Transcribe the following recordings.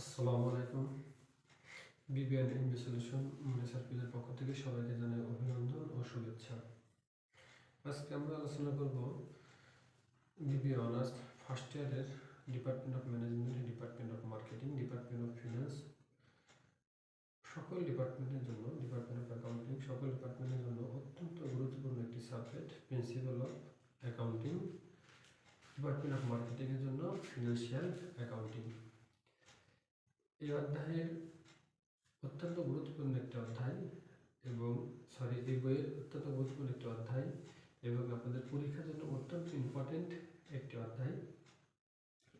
আসসালামু আলাইকুম। BBN MB solution সার্ভিসের পক্ষ থেকে সবাইকে জানাই অভিনন্দন ও শুভেচ্ছা। আজকে আমরা আলোচনা করব বিবিএ অনার্স ফার্স্ট ইয়ারের department of management, department of marketing, department of finance, সকল ডিপার্টমেন্টের জন্য, ডিপার্টমেন্ট অফ অ্যাকাউন্টিং, সকল ডিপার্টমেন্টের জন্য অত্যন্ত গুরুত্বপূর্ণ একটি subject principal of accounting, department of মার্কেটিংয়ের জন্য ফিনান্সিয়াল অ্যাকাউন্টিং। এই অধ্যায়ের অত্যন্ত গুরুত্বপূর্ণ একটি অধ্যায় এবং এই বইয়ের অত্যন্ত গুরুত্বপূর্ণ একটি অধ্যায় এবং আপনাদের পরীক্ষার জন্য অত্যন্ত ইম্পর্টেন্ট একটি অধ্যায়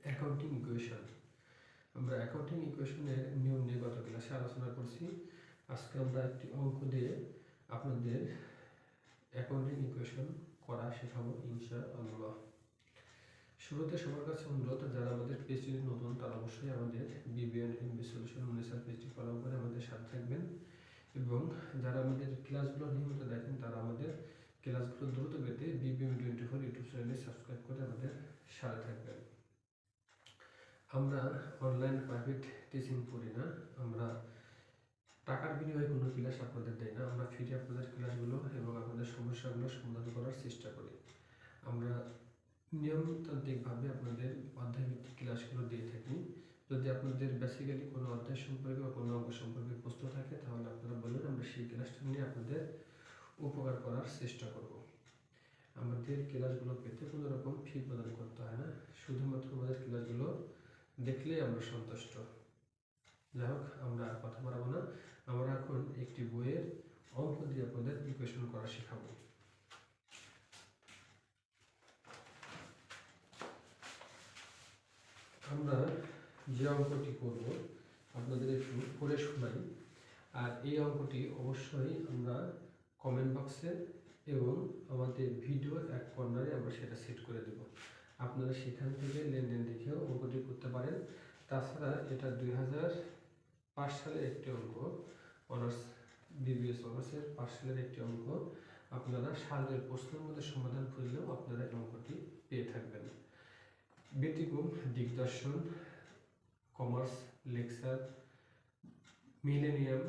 অ্যাকাউন্টিং ইকুয়েশন। আমরা অ্যাকাউন্টিং ইকুয়েশনের নিয়ম নিয়ে গত ক্লাসে আলোচনা করছি। আজকে আমরা একটি অঙ্ক দিয়ে আপনাদের অ্যাকাউন্টিং ইকুয়েশন করা শেখাবো ইনশাআল্লাহ। শুরুতে সবার কাছে অনুরোধ, যারা আমাদের পেজটি নতুন তারা অবশ্যই আমাদের বিবিএন এমবি সলিউশন উনিশাল পেজটি ফলো করে আমাদের সাথে থাকবেন এবং যারা আমাদের ক্লাসগুলো নিয়মিত দেখেন তারা আমাদের ক্লাসগুলো দ্রুত পেতে বিবিএম 24 ইউটিউব চ্যানেলে সাবস্ক্রাইব করে আমাদের সাথে থাকবেন। আমরা অনলাইন প্রাইভেট টিচিং করি না, আমরা টাকার বিনিময়ে কোনো ক্লাস আপনাদের দেয় না, আমরা ফ্রি আপনাদের ক্লাসগুলো এবং আপনাদের সমস্যাগুলো সমাধান করার চেষ্টা করি। আমরা নিয়মতান্ত্রিকভাবে আপনাদের অধ্যায়ভিত্তিক ক্লাসগুলো দিয়ে থাকি। যদি আপনাদের বেসিক্যালি কোনো অধ্যায় সম্পর্কে বা কোনো অঙ্ক সম্পর্কে প্রশ্ন থাকে তাহলে আপনারা বলুন, আমরা সেই ক্লাসটা নিয়ে আপনাদের উপকার করার চেষ্টা করব। আমাদের ক্লাসগুলো পেতে কোনো রকম ফি প্রদান করতে হয় না, শুধুমাত্র আমাদের ক্লাসগুলো দেখলেই আমরা সন্তুষ্ট। যাই হোক, আমরা আর কথা বাড়াবো না, আমরা এখন একটি বইয়ের অঙ্ক দিয়ে আপনাদের ইকুয়েশন করা শেখাবো। আমরা যে অঙ্কটি করব আপনাদের একটু করে শোনাই, আর এই অঙ্কটি অবশ্যই আমরা কমেন্ট বক্সে এবং আমাদের ভিডিওর এক কর্নারে আমরা সেটা সেট করে দেব। আপনারা সেখান থেকে লেনদেন দেখেও অঙ্কটি করতে পারেন। তাছাড়া এটা 2005 সালের একটি অঙ্ক, অনার্স বিবিএস অনার্সের 5 সালের একটি অঙ্ক। আপনারা সালের প্রশ্নের মধ্যে সমাধান খুঁজলেও আপনারা এই অঙ্কটি পেয়ে থাকবেন। ব্যতিক্রম দিগদর্শন, কমার্স লেকচার, মিলেনিয়াম,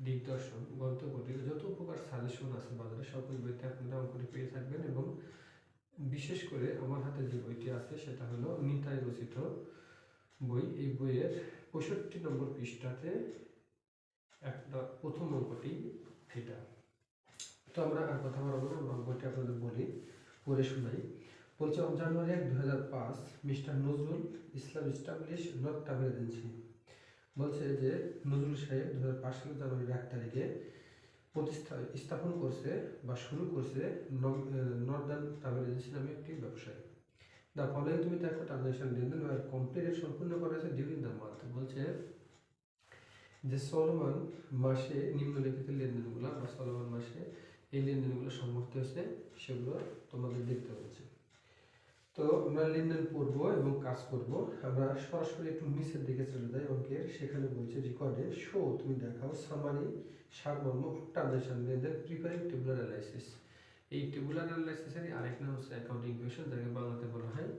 দিগদর্শন, গন্তব্যটির যত প্রকার সাজেশন আছে বাজারে সকল বইতে আপনারা অঙ্কটি পেয়ে থাকবেন এবং বিশেষ করে আমার হাতে যে বইটি আছে সেটা হলো নিতাই রচিত বই। এই বইয়ের 65 নম্বর পৃষ্ঠাতে একটা প্রথম অঙ্কটি এটা। তো আমরা আর কথা বলবো না, আমরা অঙ্কটি আপনাদের বলি, পড়ে শোনাই। বলছে, on January 1, 2005 mister Nazrul Islam establish north travel agency. বলছে যে নজরুল সাহেব 2005 সালের জানুয়ারির 1 তারিখে স্থাপন করছে বা শুরু করছে নর্দার্ন ট্রাভেল এজেন্সি নামে একটি ব্যবসায়। দ্য ফলোইং তুমি দেখো ট্রানজাকশন লেনদেন আর কমপ্লিটেড সম্পূর্ণ করা হয়েছে ডিউরিং দ্য মান্থ। বলছে যে চলমান মাসে নিম্নলিখিত লেনদেনগুলো বা চলমান মাসে এই লেনদেনগুলো সংঘটিত হয়েছে সেগুলো তোমাদের দেখতে হচ্ছে। তো আমরা লেনদেন পড়বো এবং কাজ করব। আমরা সরাসরি একটু নিচের দিকে চলে যাই অঙ্কের, সেখানে বলছে রেকর্ডে শো তুমি দেখাও সামারি সারমর্ম ট্রানজাকশন লেনদেন প্রিপেয়ারিং টেবুলার অ্যানালাইসিস। এই টেবুলার অ্যানালাইসিসের আরেক নাম হচ্ছে অ্যাকাউন্টিং ইকুয়েশন, যাকে বাংলাতে বলা হয়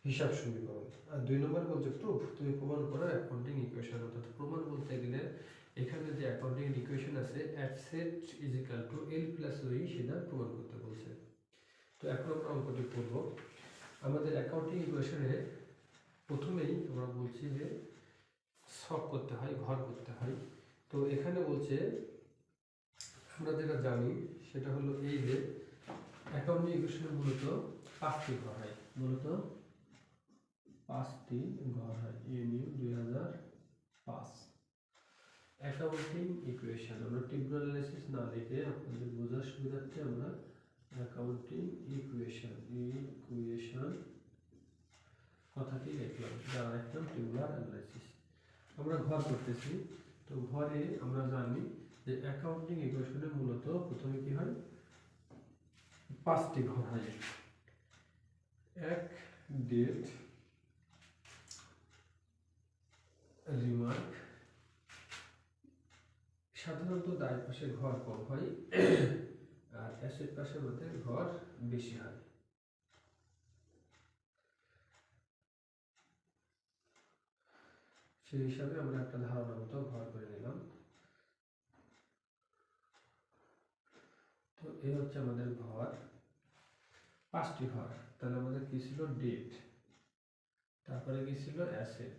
হিসাব সমীকরণ। আর 2 নম্বর বলছে প্রুফ তুমি প্রমাণ করো অ্যাকাউন্টিং ইকুয়েশন। অর্থাৎ প্রমাণ বলতে গেলে এখানে যে অ্যাকাউন্টিং ইকুয়েশন আছে asset is equal to L plus ওই, সেটা প্রমাণ করতে বলছে। তো এখন আমরা অঙ্কটি করব। আমাদের অ্যাকাউন্টিং ইকুয়েশনে প্রথমেই আমরা বলছি যে ছক করতে হয়, ঘর করতে হয়। তো এখানে বলছে আমরা যেটা জানি সেটা হলো এই যে অ্যাকাউন্টিং ইকুয়েশনে মূলত 5টি ঘর হয়, মূলত 5টি ঘর হয়। Mu 2005 accounting equation. আমরা টেবুলার অ্যানালাইসিস না লিখে আপনাদের বোঝার সুবিধার্থে আমরা অ্যাকাউন্টিং ইকুয়েশন কথাটি লিখলাম, যার একদম টেবুলার অ্যানালাইসিস। আমরা ঘর করতেছি, তো ঘরে আমরা জানি যে অ্যাকাউন্টিং ইকুয়েশনে মূলত প্রথমে কি হয়, 5টি ঘর হয়। এক, ডেট, রিমার্ক। সাধারণত দায় পাশে ঘর কম হয় আর অ্যাসেট পাশের মধ্যে ঘর বেশি হয়। সেই হিসাবে আমরা একটা ধারণা মতো ঘর করে নিলাম। তো এই হচ্ছে আমাদের ঘর, 5টি ঘর। তাহলে আমাদের কি ছিল? ডেট, তারপরে কি ছিল? অ্যাসেট,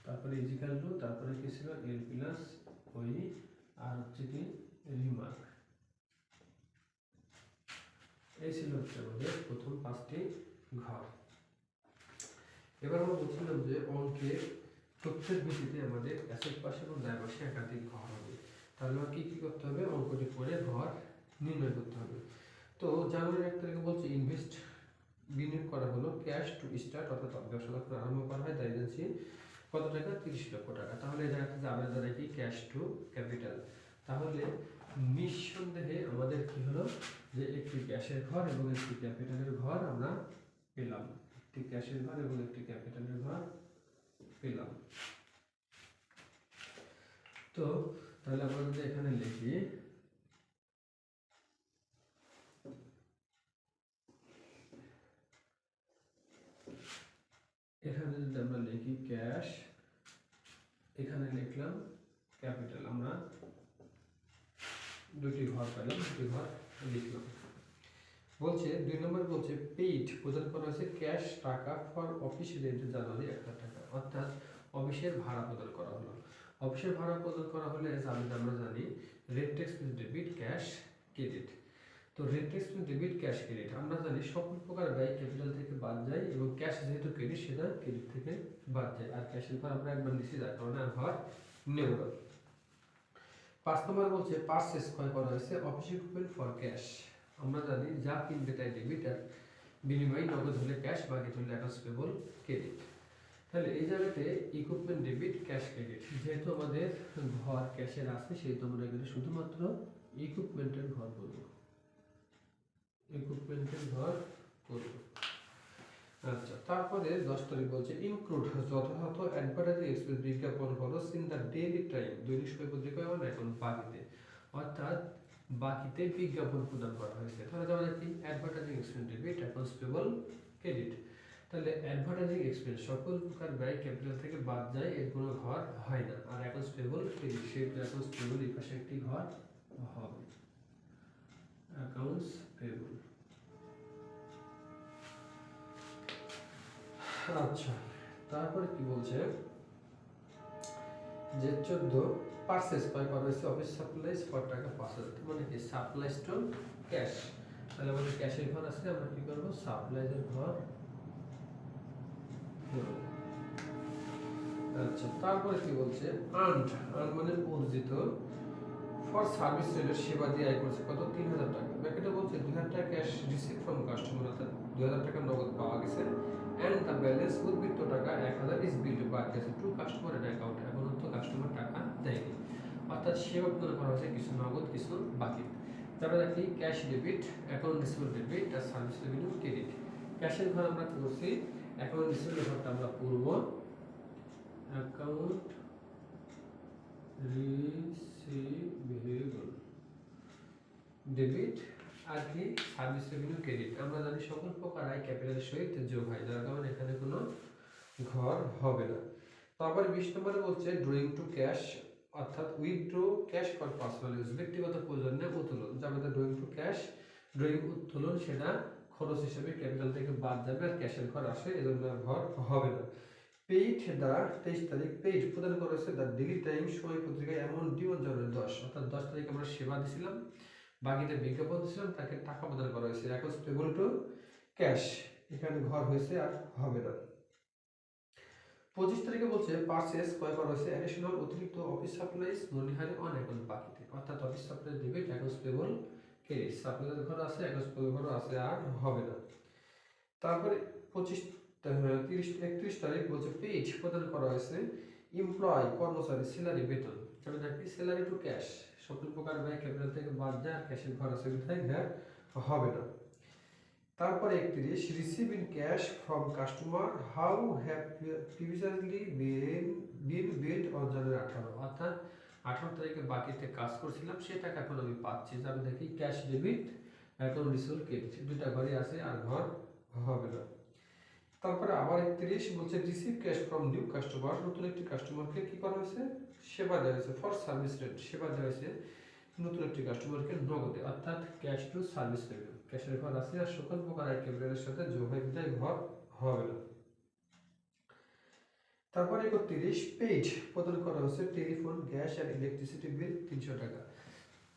তারপরে ইজিক্যাল টু, তারপরে কি ছিল? এল প্লাস ওই, আর হচ্ছে কি? রিমার্ক। এই ছিল হচ্ছে আমাদের প্রথম 5টি ঘর। এবার আমরা বলছিলাম যে অঙ্কের তথ্যের ভিত্তিতে আমাদের অ্যাসেট পাশে এবং দায় পাশে একাধিক ঘর হবে। তাহলে আমার কি কি করতে হবে? অঙ্কটি করে ঘর নির্ণয় করতে হবে। তো জানুয়ারি 1 তারিখে বলছে ইনভেস্ট, বিনিয়োগ করা হলো ক্যাশ টু স্টার্ট, অর্থাৎ ব্যবসা যখন আরম্ভ করা হয় দ্য এজেন্সি কত টাকা? 30 লক্ষ টাকা। তাহলে এই জায়গাতে যাবে দ্বারা কি? Cash to capital. তাহলে নিঃসন্দেহে আমাদের কি হলো? যে একটি ক্যাশের ঘর এবং একটি ক্যাপিটালের ঘর আমরা পেলাম। একটি ক্যাশের ঘর এবং একটি ক্যাপিটালের ঘর পেলাম। তো তাহলে আমরা যদি এখানে লিখি, এখানে যদি আমরা লিখি ক্যাশ, এখানে লিখলাম ক্যাপিটাল, আমরা দুটি ঘর পেলাম, দুটি ঘর লিখলাম। বলছে 2 নম্বর বলছে পেইড, প্রদান করা হয়েছে ক্যাশ টাকা ফর অফিস রেন্ট জানুয়ারি 1,000 টাকা, অর্থাৎ অফিসের ভাড়া প্রদান করা হলো। অফিসের ভাড়া প্রদান করা হলে আমরা জানি rent expense debit, cash credit. তো rent expense debit, cash credit আমরা জানি সকল প্রকার ব্যয় ক্যাপিটাল থেকে বাদ যায় এবং ক্যাশ যেহেতু ক্রেডিট সেটা ক্রেডিট থেকে বাদ যায়। আর ক্যাশের ঘর আমরা একবার নিচ্ছি, যার কারণে আর ঘর নেব না। 5 নম্বর বলছে পারচেজ, ক্রয় করা হয়েছে অফিস ইকুইপমেন্ট ফর ক্যাশ। আমরা জানি যা কিনবে তাই ডেবিট, আর বিনিময়ে নগদ হলে ক্যাশ, বাকি হলে অ্যাকাউন্টস পেবল ক্রেডিট। তাহলে এই জায়গাতে ইকুইপমেন্ট ডেবিট, ক্যাশ ক্রেডিট, যেহেতু আমাদের ঘর ক্যাশের আছে সেহেতু আমরা এখানে শুধুমাত্র ইকুইপমেন্টের ঘর করব, ইকুইপমেন্টের ঘর করব। আচ্ছা, তারপরে 10 তারিখ বলছে ইনক্লুড যথাযথ অ্যাডভার্টাইজিং এক্সপেন্স, বিজ্ঞাপন খরচ ইন দ্য ডেইলি টাইম, দৈনিক সময় পত্রিকা এবং এখন বাকিতে, অর্থাৎ বাকিতে বিজ্ঞাপন প্রদান করা হয়েছে। তাহলে যেমন কি advertising expense debit, accounts payable credit. তাহলে অ্যাডভার্টাইজিং এক্সপেন্স সকল প্রকার ব্যয় ক্যাপিটাল থেকে বাদ যায়, এর কোনো ঘর হয় না। আর অ্যাকাউন্টস পেবল ক্রেডিট, সেই অ্যাকাউন্টস পেবল এই পাশে একটি ঘর হবে, অ্যাকাউন্টস পেবল। আচ্ছা, তারপরে কি বলছে যে 14 পারচেজ, ক্রয় করা হয়েছে অফিস সাপ্লাইজ ফর টাকা 5,000, মানে কি সাপ্লাইজ টু ক্যাশ। তাহলে আমাদের ক্যাশের ঘর আছে, আমরা কি করব? সাপ্লাইজের ঘর করব। আচ্ছা, তারপরে কি বলছে আর্নড, আর্ন মানে অর্জিত, ফর সার্ভিস রেন্ডার, সেবা দিয়ে আয় করছে কত? 3,000 টাকা। ব্র্যাকেটে বলছে 2,000 টাকা ক্যাশ রিসিভ ফ্রম কাস্টমার, অর্থাৎ 2,000 টাকা নগদ পাওয়া গেছে, এন্ড দ্য ব্যালেন্স উদ্বৃত্ত টাকা 1,000 ইজ বিল্ড বাকি আছে টু কাস্টমার অ্যাকাউন্ট, এখন তো কাস্টমার টাকা দেয়নি, অর্থাৎ সেবা প্রদান করা হয়েছে কিছু নগদ কিছু বাকি। তারপরে দেখি cash debit, account receivable debit, আর সার্ভিস রেভিনিউ ক্রেডিট। ক্যাশের ঘর আমরা কি করছি? অ্যাকাউন্ট রিসিভেবল ঘরটা আমরা পূর্ব, অ্যাকাউন্ট রিসিভেবল ডেবিট, আর কি সার্ভিস রেভিনিউ ক্রেডিট। আমরা জানি সকল প্রকার আয় ক্যাপিটালের সহিত যোগ হয়, যার কারণে এখানে কোনো ঘর হবে না। তারপরে 20 নম্বরে বলছে ড্রয়িং টু ক্যাশ, অর্থাৎ withdraw cash for personal use, ব্যক্তিগত প্রয়োজনে উত্তোলন। যেমন ড্রয়িং টু ক্যাশ, ড্রয়িং উত্তোলন সেটা খরচ হিসেবে ক্যাপিটাল থেকে বাদ যাবে, আর ক্যাশের ঘর আসে, এজন্য আর ঘর হবে না। পেইড দ্য 23 তারিখ, পেইড প্রদান করা হয়েছে দ্য ডেইলি টাইম, সময় পত্রিকায় এমন ডিওন জানুয়ারি 10, অর্থাৎ 10 তারিখ আমরা সেবা দিছিলাম, বাকিতে বিজ্ঞাপন দিছিলাম, তাকে টাকা প্রদান করা হয়েছে, অ্যাকাউন্টস পেবল টু ক্যাশ, এখানে ঘর হয়েছে আর হবে না। 25 তারিখে বলছে পারচেজ, ক্রয় করা হয়েছে অ্যাডিশনাল অতিরিক্ত অফিস সাপ্লাইজ মনিহারে অন অ্যাকাউন্ট বাকিতে, অর্থাৎ office supplies debit, accounts payable credit, সাপ্লাইজের ঘর আছে, অ্যাকাউন্টস পেবল ঘর আছে, আর হবে না। তারপরে 31 তারিখ বলছে পেইড প্রদান করা হয়েছে এমপ্লয়, কর্মচারী, স্যালারি, বেতন, যেমন দেখি স্যালারি টু ক্যাশ, সকল প্রকার ব্যয় ক্যাপিটাল থেকে বাদ যায়, আর ক্যাশের ঘর আছে কোথায়? হ্যাঁ, হবে না। তারপরে 31 receive in cash from customer how have previously been build on January 18, অর্থাৎ 18 তারিখে বাকিতে কাজ করছিলাম, সে টাকা এখন আমি পাচ্ছি। আমি দেখি cash debit, account receivable credit, দুটা ঘরই আছে আর ঘর হবে না। তারপরে আবার 31 বলছে receive cash from new customer, নতুন একটি কাস্টমারকে কি করা হয়েছে, সেবা দেওয়া হয়েছে, ফর সার্ভিস রেট, সেবা দেওয়া হয়েছে নতুন একটি কাস্টমারকে নগদে, অর্থাৎ ক্যাশ টু সার্ভিস রেট। ক্যাশের ঘর আছে আর সকল প্রকার ক্যাপিটালের সাথে যোগ হয়ে বিদায় ঘর হবে না। তারপরে 31 পেইড প্রদান করা হয়েছে টেলিফোন, গ্যাস আর ইলেকট্রিসিটি বিল 300 টাকা।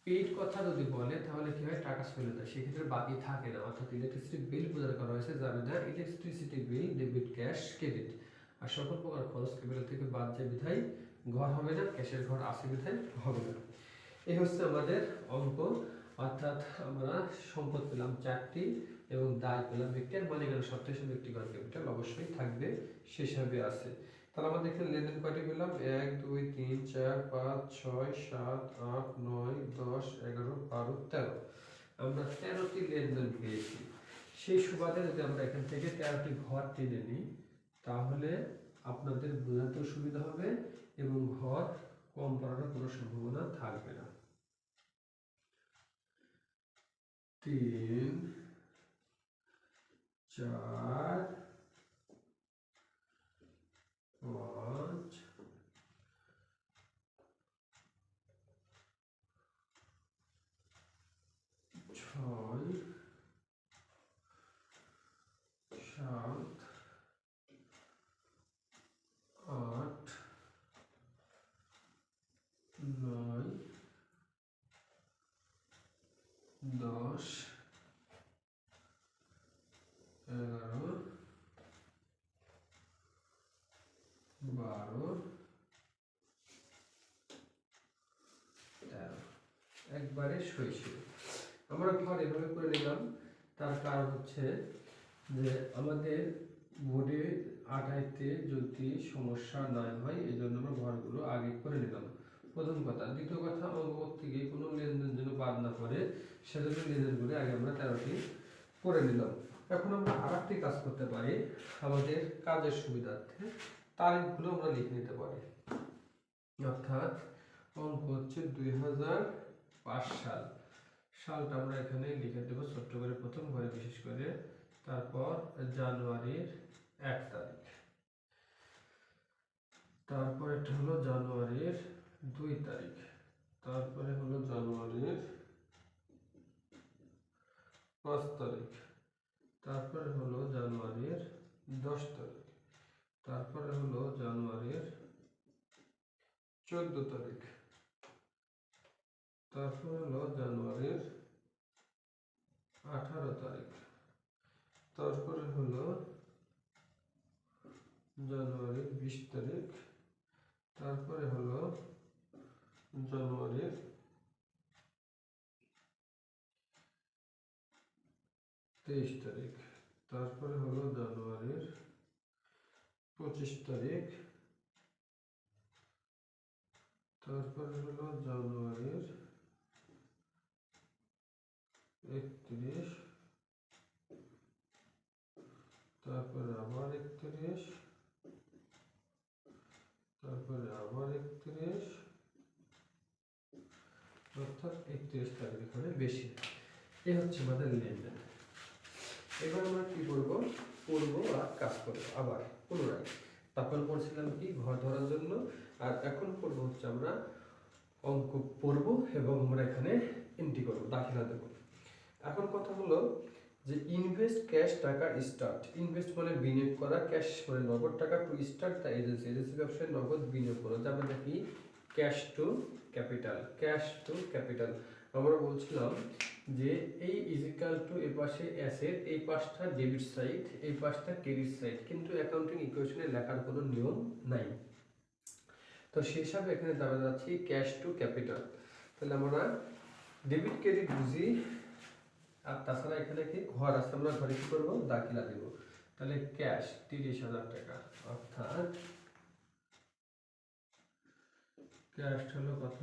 পেইড কথা যদি বলে তাহলে কি হয়, টাকা চলে যায়, সেক্ষেত্রে বাকি থাকে না, অর্থাৎ ইলেকট্রিসিটি বিল প্রদান করা হয়েছে যাবে না, electricity bill debit, cash credit, আর সকল প্রকার খরচ ক্যাপিটাল থেকে বাদ যায় বিধায় ঘর হবে না, ক্যাশের ঘর আসে বিধায় হবে না। এই হচ্ছে আমাদের অঙ্ক, অর্থাৎ আমরা সম্পদ পেলাম 4টি এবং দায় পেলাম একটি, আর মালিকানা সত্ত্বে হিসেবে একটি ঘর ক্যাপিটাল অবশ্যই থাকবে, সে হিসাবে আছে। তাহলে আমাদের এখানে লেনদেন কয়টি পেলাম, 1 2 3 4 5 6 7 8 9 10 11 12 13, আমরা 13টি লেনদেন পেয়েছি। সেই সুবাদে যদি আমরা এখান থেকে 13টি ঘর টেনে নিই তাহলে আপনাদের বোঝাতেও সুবিধা হবে এবং ঘর কম পড়ার কোনো সম্ভাবনা থাকবে না। 3 4 5 6 7 8 9 10 11 12 13, একবারে শৈশব। আমরা ঘর এভাবে করে নিলাম, তার কারণ হচ্ছে যে আমাদের বোর্ডে আঠাইতে যদি সমস্যা না হয় এই জন্য আমরা ঘরগুলো আগে করে নিলাম, প্রথম কথা। দ্বিতীয় কথা, অঙ্ক থেকে কোনো লেনদেন যেন বাদ না পড়ে সেজন্য লেনদেনগুলো আগে আমরা 13টি করে নিলাম। এখন আমরা আরেকটি কাজ করতে পারি, আমাদের কাজের সুবিধার্থে তারিখগুলো আমরা লিখে নিতে পারি, অর্থাৎ অঙ্ক হচ্ছে 2005 সাল, সালটা আমরা এখানে লিখে দেবো ছোট্ট করে প্রথম ঘরে বিশেষ করে, তারপর জানুয়ারির 1 তারিখ, তারপর এটা হলো জানুয়ারির 2 তারিখ, তারপরে হলো জানুয়ারির 5 তারিখ, তারপরে হলো জানুয়ারির 10 তারিখ, তারপরে হলো জানুয়ারির 14 তারিখ, তারপরে হলো জানুয়ারির 18 তারিখ, তারপরে হলো জানুয়ারির 20 তারিখ, তারপরে হলো জানুয়ারির 23 তারিখ, তারপরে হলো জানুয়ারির 25 তারিখ, তারপরে হলো জানুয়ারির 31, তারপরে আবার 31, তারপরে আবার 31, অর্থাৎ 31 তারিখ এখানে বেশি। এই হচ্ছে আমাদের লেনদেন। এবার আমরা কি করবো, পড়বো আর কাজ করবো আবার পুনরায়। তখন পড়ছিলাম কি ঘর ধরার জন্য, আর এখন পড়বো হচ্ছে আমরা অঙ্ক পড়বো এবং আমরা এখানে এন্ট্রি করবো, দাখিলা দেবো। এখন কথা হলো যে ইনভেস্ট ক্যাশ টাকা স্টার্ট, ইনভেস্ট মানে বিনিয়োগ করা, ক্যাশ মানে নগদ টাকা, to start the agency, agency ব্যবসায় নগদ বিনিয়োগ করা যাবে নাকি, cash to capital, cash to capital. আমরা বলছিলাম যে এই ইজিক্যাল টু এই পাশে অ্যাসেট, এই পাশটা ডেবিট সাইড, এই পাশটা ক্রেডিট সাইড, কিন্তু অ্যাকাউন্টিং ইকুয়েশনে লেখার কোনো নিয়ম নাই, তো সেই হিসাবে এখানে দাঁড়া যাচ্ছে ক্যাশ টু ক্যাপিটাল। তাহলে আমরা ডেবিট ক্রেডিট বুঝি, আর তাছাড়া এখানে কি ঘর আছে, আমরা ঘরে কি করবো, দাখিলা দেব। তাহলে ক্যাশ 30,000 টাকা, অর্থাৎ ক্যাশ হলো কত,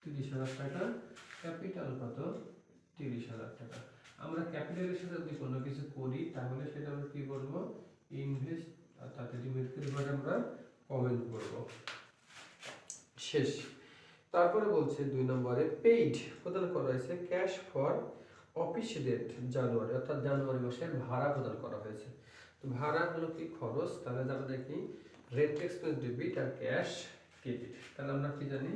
30,000 টাকা, ক্যাপিটাল কত, 30,000 টাকা। আমরা ক্যাপিটালের সাথে যদি কোনো কিছু করি তাহলে সেটা আমরা কি করব, ইনভেস্ট, আর তাতে ডিমেট করে আমরা কমেন্ট করব, শেষ। তারপরে বলছে 2 নম্বরে পেইড প্রদান করা হয়েছে ক্যাশ ফর অফিস ডেট জানুয়ারি, অর্থাৎ জানুয়ারি মাসের ভাড়া প্রদান করা হয়েছে। তো ভাড়া হলো কি খরচ, তাহলে আমরা দেখি রেন্ট এক্সপেন্স ডেবিট আর ক্যাশ ক্রেডিট। তাহলে আমরা কি জানি,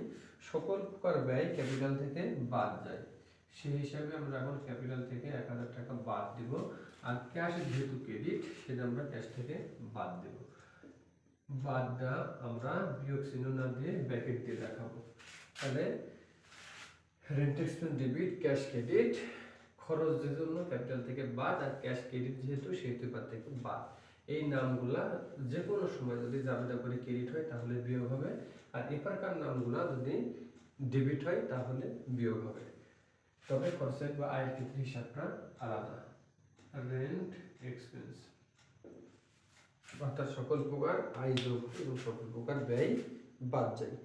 সকল প্রকার ব্যয় ক্যাপিটাল থেকে বাদ যায়, সেই হিসাবে আমরা এখন ক্যাপিটাল থেকে 1000 টাকা বাদ দিব, আর ক্যাশ যেহেতু ক্রেডিট সেটা আমরা ক্যাশ থেকে বাদ দেব। বাদটা আমরা বিয়োগ চিহ্ন না দিয়ে ব্র্যাকেট দিয়ে দেখাবো। তাহলে rent expense debit cash credit, খরচের জন্য ক্যাপিটাল থেকে বাদ, আর ক্যাশ ক্রেডিট যেহেতু সেহেতু থেকে বাদ। এই নামগুলা যে কোনো সময় যদি জাবেদা করে ক্রেডিট হয় তাহলে বিয়োগ হবে, আর এপারকার নামগুলা যদি ডেবিট হয় তাহলে বিয়োগ হবে। তবে খরচের বা আয়ের ক্ষেত্রে হিসাবটা আলাদা। রেন্ট এক্সপেন্স অর্থাৎ সকল প্রকার আয় যোগ এবং সকল প্রকার ব্যয় বাদ যায়।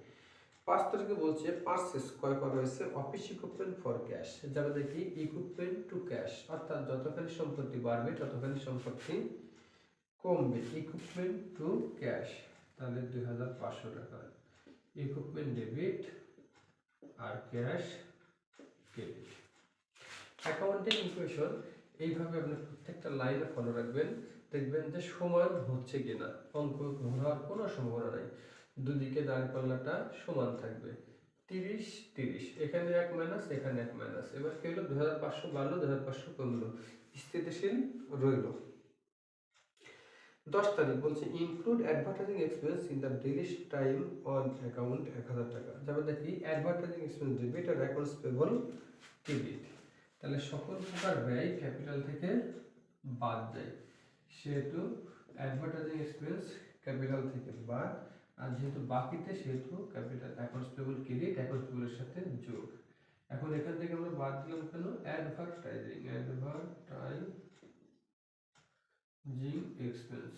5 তারিখে বলছে পারচেস ক্রয় করা হয়েছে অফিস ইকুইপমেন্ট ফর ক্যাশ, যারা দেখি ইকুইপমেন্ট টু ক্যাশ, অর্থাৎ যতখানি সম্পত্তি বাড়বে ততখানি সম্পত্তি কমবে। ইকুইপমেন্ট টু ক্যাশ, তাহলে 2500 টাকা। ইকুইপমেন্ট ডেবিট আর ক্যাশ ক্রেডিট। অ্যাকাউন্টিং ইকুয়েশন এইভাবে আপনি প্রত্যেকটা লাইনে ফলো রাখবেন, দেখবেন যে সমান হচ্ছে কিনা। অঙ্ক ভুল হওয়ার কোনো সম্ভাবনা নাই, দুদিকে দাঁড়িপাল্লাটা সমান থাকবে। 30 30, এখানে 1 মাইনাস এখানে 1 মাইনাস, এবার কি হলো 2500 বাড়লো 2500 কমলো, স্থিতিশীল রইল। 10 তারিখ বলছে include advertising expense in the daily time on account 1000 টাকা। যাবে দেখি অ্যাডভার্টাইজিং এক্সপেন্স ডেবিট আর অ্যাকাউন্টস পেবল ক্রেডিট। তাহলে সকল প্রকার ব্যয় ক্যাপিটাল থেকে বাদ যায়, সেহেতু অ্যাডভার্টাইজিং এক্সপেন্স ক্যাপিটাল থেকে বাদ, আর যেহেতু বাকিতে সেহেতু capital accounts payable credit accounts পেবলের সাথে যোগ। এখন এখান থেকে আমরা বাদ দিলাম কেন, অ্যাডভার্টাইজিং এক্সপেন্স।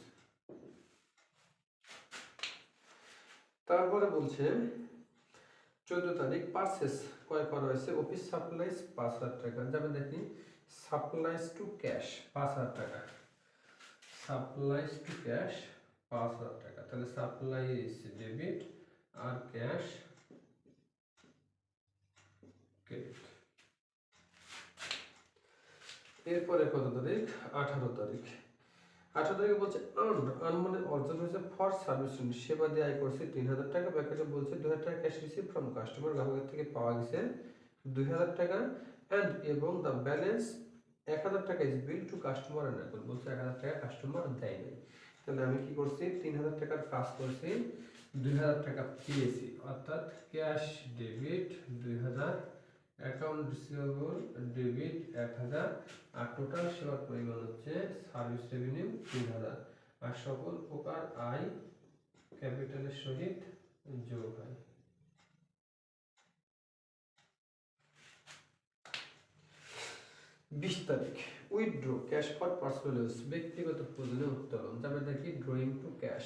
তারপরে বলছে 14 তারিখ পারচেস ক্রয় করা হয়েছে অফিস সাপ্লাইজ 5000 টাকা। যাবে দেখি সাপ্লাইজ টু ক্যাশ 5000 টাকা, সাপ্লাইজ টু ক্যাশ 5000 টাকা। তাহলে সাপ্লাইজ ডেবিট আর ক্যাশ ক্রেডিট। এরপরে কত তারিখ, 18 তারিখ। 18 তারিখে বলছে আর্ন মানে অর্জন হয়েছে ফর সার্ভিস, সেবা দিয়ে আয় করছে 3000 টাকা। ব্যাকেটে বলছে 2000 টাকা ক্যাশ রিসিভ ফ্রম কাস্টমার, গ্রাহকের থেকে পাওয়া গেছে 2000 টাকা, এন্ড এবং দ্য ব্যালেন্স 1000 টাকা is bill to customer and account. বলছে 1000 টাকা কাস্টমার দেয় নাই। তাহলে আমি কি করছি, 3000 টাকার কাজ করছি, 2000 টাকা পেয়েছি, অর্থাৎ cash debit 2000, account receivable debit 1000, আর টোটাল সেবার পরিমাণ হচ্ছে সার্ভিস রেভিনিউ 3000, আর সকল প্রকার আয় ক্যাপিটালের সহিত যোগ হয়। বিশ তারিখ withdraw cash for personal use, ব্যক্তিগত প্রয়োজনে উত্তোলন। যাবে দেখি ড্রয়িং টু ক্যাশ,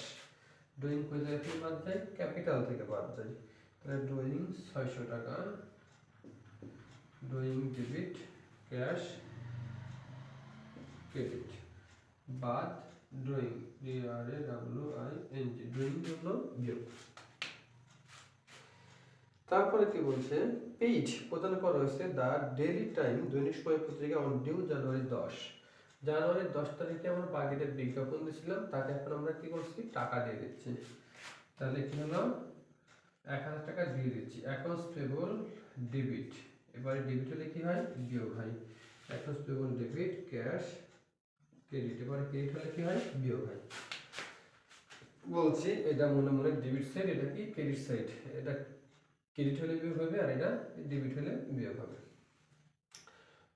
ড্রয়িং কোন জায়গা থেকে বাদ যায়, ক্যাপিটাল থেকে বাদ যায়। তাহলে ড্রয়িং 600 টাকা, ড্রয়িং ডেবিট ক্যাশ ক্রেডিট, বাদ ড্রয়িং DRAWING, ড্রয়িং হলো বিয়োগ। তারপরে কি বলছে পেইড প্রদান করা হয়েছে দ্য ডেইলি টাইম দৈনিক সময় পত্রিকা অন ডিউ জানুয়ারি 10। জানুয়ারির 10 তারিখে আমরা বাকিদের বিজ্ঞাপন দিয়েছিলাম, তাকে এখন আমরা কি করছি, টাকা দিয়ে দিচ্ছি। তাহলে কি হলো 1000 টাকা দিয়ে দিচ্ছি। অ্যাকাউন্টস পেবল ডেবিট, এবারে ডেবিট হলে কি হয়, বিয়োগ হয়। Accounts payable debit cash credit, এবারে ক্রেডিট হলে কি হয়, বিয়োগ হয়। বলছি এটা মনে মনে ডেবিট সাইড, এটা কি ক্রেডিট সাইড, এটা ক্রেডিট হলে বিয়োগ হবে আর এটা ডেবিট হলে বিয়োগ হবে।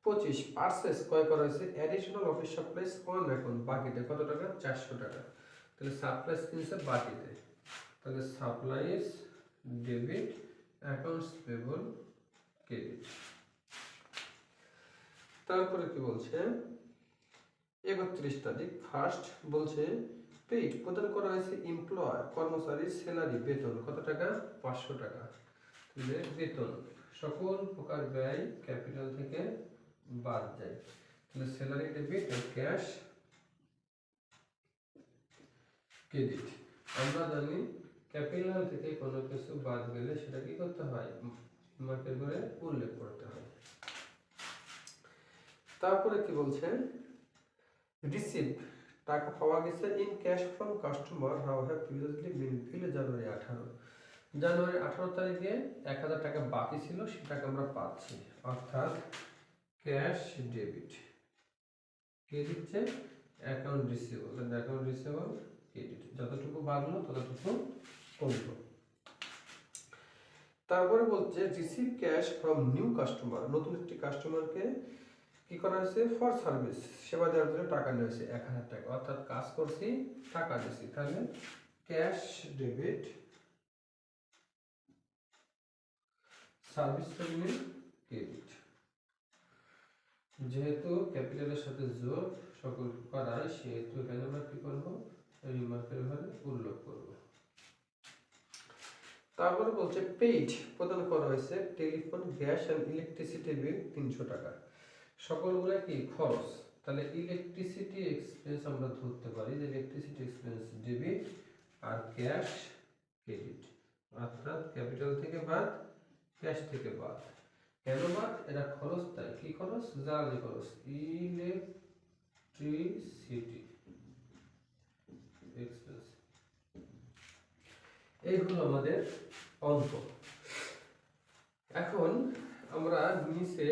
25 পারচেস ক্রয় করা হয়েছে additional office supplies on account, বাকিতে কত টাকা, 400 টাকা। তাহলে সাপ্লাইজ কিনছে বাকিতে, তাহলে supplies debit accounts payable credit. তারপরে কি বলছে 31 তারিখ ফার্স্ট বলছে পেইড প্রদান করা হয়েছে এমপ্লয়ার কর্মচারীর স্যালারি বেতন কত টাকা, 500 টাকা। তাহলে বেতন সকল প্রকার ব্যয় ক্যাপিটাল থেকে বাদ যায়, তাহলে স্যালারি ডেবিট আর ক্যাশ ক্রেডিট। আমরা জানি ক্যাপিটাল থেকে কোনো কিছু বাদ গেলে সেটা কি করতে হয়, মার্কের করে উল্লেখ করতে হয়। তারপরে কি বলছে রিসিভ টাকা পাওয়া গেছে in cash from customer how have previously been billed জানুয়ারি 18 তারিখে 1000 টাকা বাকি ছিল, সে টাকা আমরা পাচ্ছি, অর্থাৎ ক্যাশ ডেবিট। কে দিচ্ছে? Account receivable. Account receivable credit, যতটুকু বাড়লো ততটুকু কমলো। তারপরে বলছে receive cash from new customer, নতুন একটি কাস্টমারকে কি করা হয়েছে? ফর সার্ভিস, সেবা দেওয়ার জন্য টাকা নেওয়া হয়েছে 1000 টাকা, অর্থাৎ কাজ করছি টাকা দিছি, তাহলে cash debit service payment credit. যেহেতু ক্যাপিটালের সাথে যোগ সকল করায়, সেহেতু এখানে আমরা কি করবো? রিমার্কের ভাবে উল্লেখ করব। তারপরে বলছে পেইড, প্রদান করা হয়েছে telephone, gas and electricity bill 300 টাকা। সকলগুলো কি খরচ, তাহলে ইলেকট্রিসিটি এক্সপেন্স আমরা ধরতে পারি যে ইলেকট্রিসিটি এক্সপেন্স ডেবিট আর ক্যাশ ক্রেডিট, অর্থাৎ ক্যাপিটাল থেকে বাদ, ক্যাশ থেকে বাদ। কেন বাদ? এটা খরচ, তাই কি খরচ? জ্বালানি খরচ, ইলেকট্রিসিটি এক্সপেন্স। এই হলো আমাদের অঙ্ক। এখন আমরা নিচে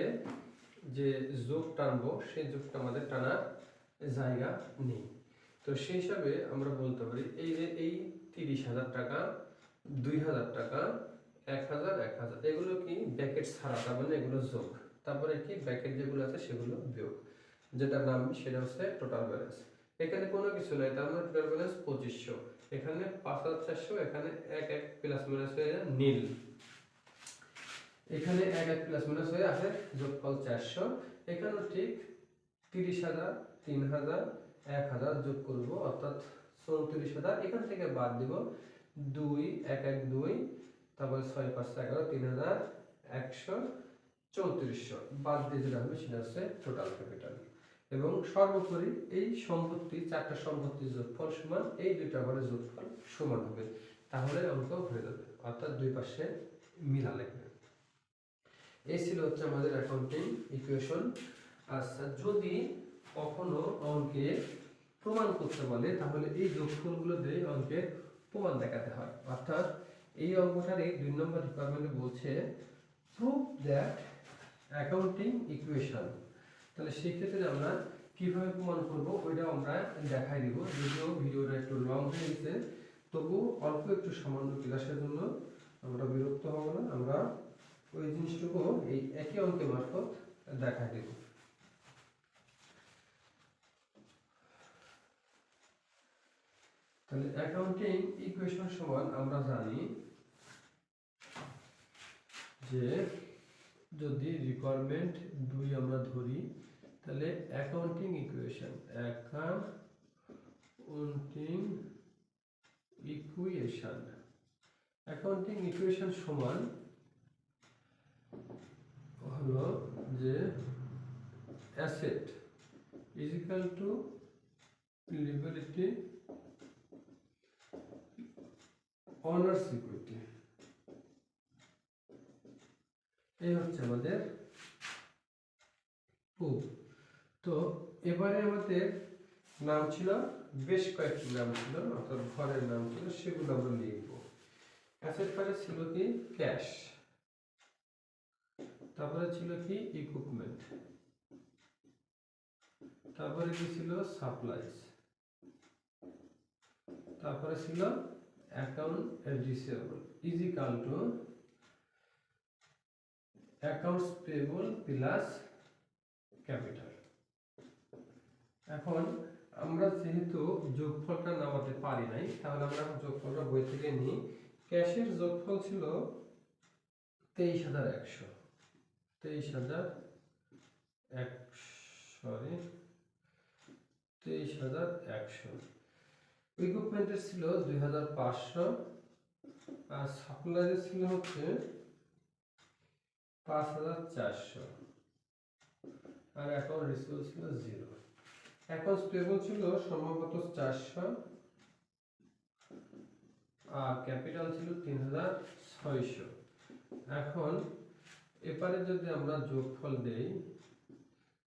যে যোগ টানবো, সেই যোগটা আমাদের টানার জায়গা নেই, তো সেই হিসাবে আমরা বলতে পারি এই যে এই 30,000 টাকা, 2,000 টাকা, 1,000, 1,000, এগুলো কি ব্যাকেট ছাড়া, তার মানে এগুলো যোগ, তারপরে কি ব্যাকেট যেগুলো আছে সেগুলো বিয়োগ, যেটা নাম সেটা হচ্ছে টোটাল ব্যালেন্স। এখানে কোনো কিছু নাই, তার মানে টোটাল ব্যালেন্স 2500, এখানে 5,400, এখানে 1 প্লাস মাইনাস হয়ে যায় নীল, এখানে 1 প্লাস মাইনাস হয়ে আসে যোগফল 400, এখানেও ঠিক 30,000, 3,000, 1,000 যোগ করব, অর্থাৎ 34,000, এখান থেকে বাদ দিব 2, 1, 1, 2, তারপরে 6, 5, 11, 3,134, বাদ দিয়ে যেটা হবে সেটা হচ্ছে টোটাল ক্যাপিটাল। এবং সর্বোপরি এই সম্পত্তি, 4টা সম্পত্তির যোগফল সমান এই দুইটা ঘরের যোগফল সমান হবে, তাহলে অঙ্ক হয়ে যাবে, অর্থাৎ দুই পাশে মিলা লাগবে। এই ছিল হচ্ছে আমাদের অ্যাকাউন্টিং ইকুয়েশন। আচ্ছা, যদি কখনো অঙ্কে প্রমাণ করতে বলে, তাহলে এই যোগফলগুলো দিয়ে অঙ্কের প্রমাণ দেখাতে হয়, অর্থাৎ এই অঙ্কটার এই 2 নম্বর রিকোয়ারমেন্টে বলছে প্রুভ দ্যাট অ্যাকাউন্টিং ইকুয়েশন। তাহলে সেই ক্ষেত্রে আমরা কিভাবে প্রমাণ করব ওইটা আমরা দেখাই দিব, যদিও ভিডিওটা একটু লং হয়ে গেছে, তবু অল্প একটু সামান্য ক্লাসের জন্য আমরা বিরক্ত হব না, আমরা ওই জিনিসটুকু এই একই অঙ্কের মারফত দেখাই দেব। তাহলে অ্যাকাউন্টিং ইকুয়েশন সমান আমরা জানি যে যদি রিকোয়ারমেন্ট 2 আমরা ধরি, তাহলে অ্যাকাউন্টিং ইকুয়েশন সমান হলো যে asset is equal two liability honours equity. এই হচ্ছে আমাদের প্রুফ। তো এবারে আমাদের নাম ছিল, বেশ কয়েকটি নাম ছিল, অর্থাৎ ঘরের নাম ছিল, সেগুলো আমরা লিখব। অ্যাসেট পারে ছিল কি? ক্যাশ, তারপরে ছিল কি? ইকুইপমেন্ট, তারপরে কি ছিল? সাপ্লাইজ, তারপরে ছিল account receivable is equal two accounts payable plus capital. এখন আমরা যেহেতু যোগফলটা নামাতে পারি নাই, তাহলে আমরা যোগফলটা বই থেকে নিই। ক্যাশের যোগফল ছিল 23,100, 23,100, ইকুইপমেন্টের ছিল 2,500, আর সাপ্লাইয়ের ছিল হচ্ছে 5,400, আর অ্যাকাউন্ট রিসিভেবল ছিল 0। অ্যাকাউন্টস পেয়েবল ছিল সম্ভবত 400, আর ক্যাপিটাল ছিল 3,600। এখন এপারে যদি আমরা যোগফল দেই,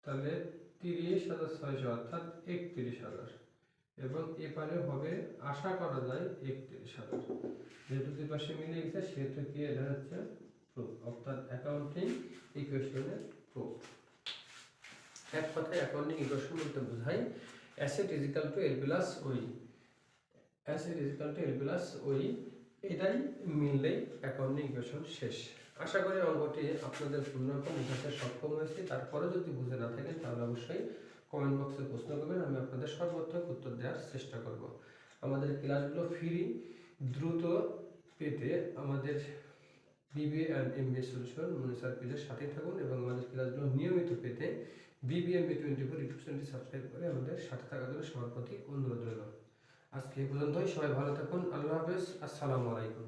তাহলে 30,600 অর্থাৎ 31,000, এবং এপারে হবে আশা করা যায় 31,000। যেহেতু দুই পাশে মিলে গেছে সেহেতু কি এটা হচ্ছে প্রুফ, অর্থাৎ অ্যাকাউন্টিং ইকুয়েশনের প্রুফ। এক কথায় অ্যাকাউন্টিং ইকুয়েশন বলতে বোঝায় asset is equal to L plus OE, asset is equal to L plus OE, এটাই মিললেই অ্যাকাউন্টিং ইকুয়েশন শেষ। আশা করি অঙ্কটি আপনাদের পূর্ণরূপে বোঝাতে সক্ষম হয়েছে। তারপরে যদি বুঝে না থাকেন তাহলে অবশ্যই কমেন্ট বক্সে প্রশ্ন করবেন, আমি আপনাদের সর্বোত্তম উত্তর দেওয়ার চেষ্টা করব। আমাদের ক্লাসগুলো ফ্রি দ্রুত পেতে আমাদের বিবিএ অ্যান্ড এমবিএ সলিউশন মনিসার পেজের সাথেই থাকুন এবং আমাদের ক্লাসগুলো নিয়মিত পেতে BBMBA24 ইউটিউব চ্যানেলটি সাবস্ক্রাইব করে আমাদের সাথে থাকার জন্য সবার প্রতি অনুরোধ রইল। আজকে এই পর্যন্তই, সবাই ভালো থাকুন, আল্লাহ হাফেজ, আসসালামু আলাইকুম।